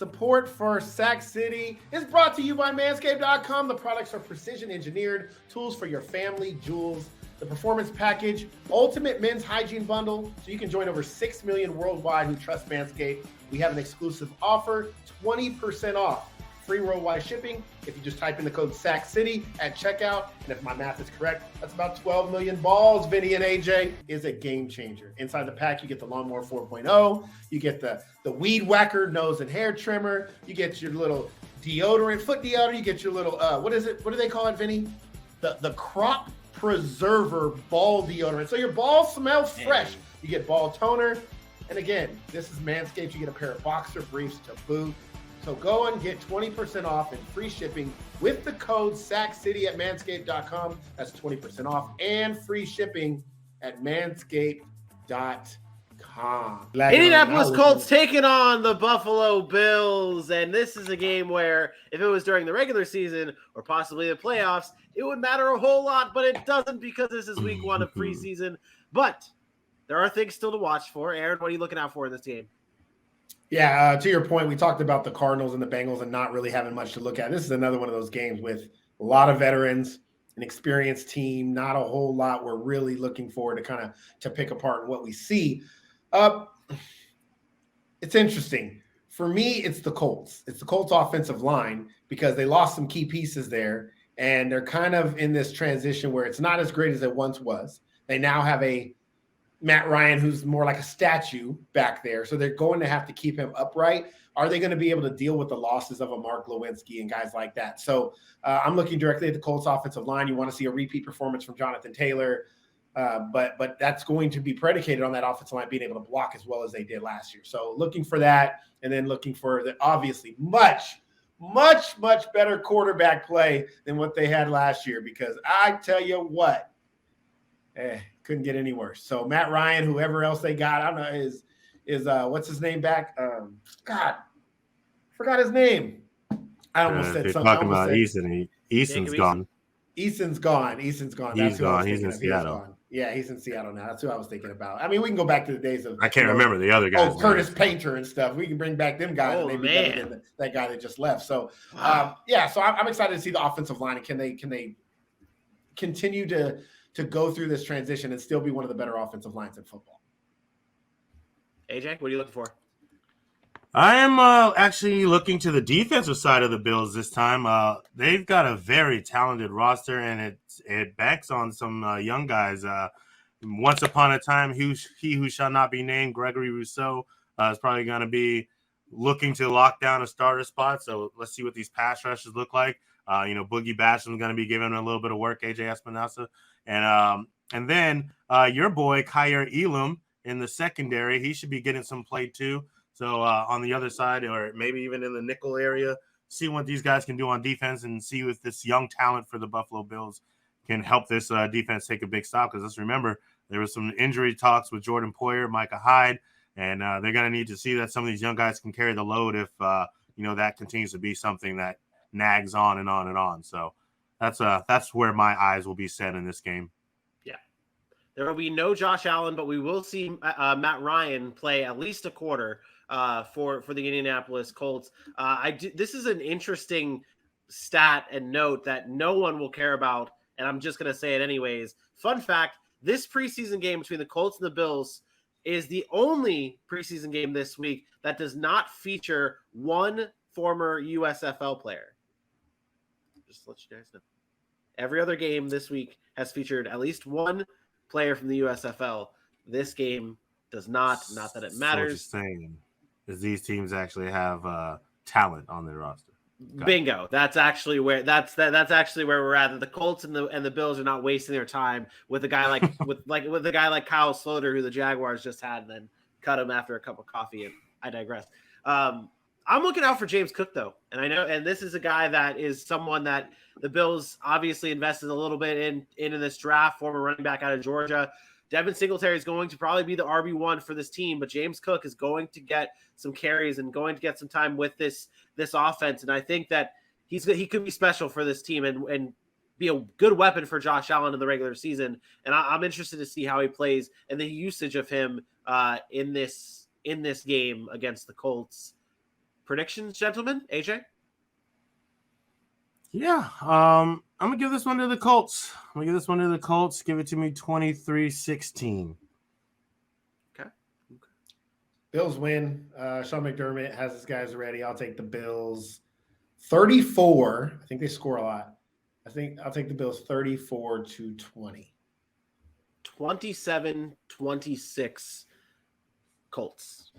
Support for Sac City is brought to you by Manscaped.com. The products are precision engineered tools for your family jewels. The Performance Package, Ultimate Men's Hygiene Bundle, so you can join over 6 million worldwide who trust Manscaped. We have an exclusive offer, 20% off, free worldwide shipping if you just type in the code SACCITY at checkout. And if my math is correct, that's about 12 million balls. Vinny and AJ is a game changer. Inside the pack, you get the Lawnmower 4.0. You get the Weed Whacker nose and hair trimmer. You get your little deodorant, foot deodorant. You get your little, what is it? What do they call it, Vinny? The Crop Preserver ball deodorant. So your balls smell fresh. You get ball toner. And again, this is Manscaped. You get a pair of boxer briefs to boot. So go and get 20% off and free shipping with the code SACCITY at manscaped.com. That's 20% off and free shipping at manscaped.com. Indianapolis Colts taking on the Buffalo Bills. And this is a game where if it was during the regular season or possibly the playoffs, it would matter a whole lot, but it doesn't because this is week 1 of preseason. But there are things still to watch for. Aaron, what are you looking out for in this game? Yeah, to your point, we talked about the Cardinals and the Bengals and not really having much to look at. This is another one of those games with a lot of veterans, an experienced team, not a whole lot we're really looking forward to kind of to pick apart what we see. It's interesting. For me, it's the Colts. It's the Colts offensive line because they lost some key pieces there, and they're kind of in this transition where it's not as great as it once was. They now have a Matt Ryan, who's more like a statue back there. So they're going to have to keep him upright. Are they going to be able to deal with the losses of a Mark Lewinsky and guys like that? So I'm looking directly at the Colts offensive line. You want to see a repeat performance from Jonathan Taylor, but that's going to be predicated on that offensive line being able to block as well as they did last year. So looking for that, and then looking for the obviously much better quarterback play than what they had last year, because I tell you what, couldn't get any worse. So Matt Ryan, whoever else they got, I don't know, is what's his name back? God, forgot his name. I almost said something. Talking about Eason. Eason's gone. Eason's gone. That's who I was He's in Seattle. Yeah, he's in Seattle now. That's who I was thinking about. I mean, we can go back to the days of. I can't remember the other guys. Oh, Curtis Painter and stuff. We can bring back them guys. Oh, maybe man. than that guy that just left. So, yeah. So I'm excited to see the offensive line. And can they continue to go through this transition and still be one of the better offensive lines in football? AJ, what are you looking for? I am actually looking to the defensive side of the Bills this time. They've got a very talented roster, and it banks on some young guys. Once upon a time, he who shall not be named, Gregory Rousseau, is probably going to be looking to lock down a starter spot. So let's see what these pass rushes look like. Boogie Basham is going to be giving a little bit of work, AJ Espinosa. And then your boy, Kyer Elam, in the secondary, he should be getting some play too. So on the other side, or maybe even in the nickel area, see what these guys can do on defense and see if this young talent for the Buffalo Bills can help this defense take a big stop. Because let's remember, there was some injury talks with Jordan Poyer, Micah Hyde, and they're going to need to see that some of these young guys can carry the load if, that continues to be something that nags on and on and on. So that's where my eyes will be set in this game. Yeah. There will be no Josh Allen, but we will see Matt Ryan play at least a quarter for the Indianapolis Colts. This is an interesting stat and note that no one will care about, and I'm just going to say it anyways. Fun fact, this preseason game between the Colts and the Bills is the only preseason game this week that does not feature one former USFL player. Just to let you guys know. Every other game this week has featured at least one player from the USFL. This game does not that it matters. So what you're saying is these teams actually have talent on their roster. Bingo. That's actually where actually where we're at. The Colts and the Bills are not wasting their time with a guy like with a guy like Kyle Sloter, who the Jaguars just had, and then cut him after a cup of coffee. And I digress. I'm looking out for James Cook though, and I know, and this is a guy that is someone that the Bills obviously invested a little bit in this draft. Former running back out of Georgia. Devin Singletary is going to probably be the RB1 for this team, but James Cook is going to get some carries and going to get some time with this offense. And I think that he could be special for this team and be a good weapon for Josh Allen in the regular season. And I'm interested to see how he plays and the usage of him in this game against the Colts. Predictions, gentlemen? AJ? Yeah, I'm gonna give this one to the Colts. Give it to me 23-16. Okay. Bills win. Sean McDermott has his guys ready. I'll take the Bills 34. I think they score a lot. I think I'll take the Bills 34-20. 27-26 Colts.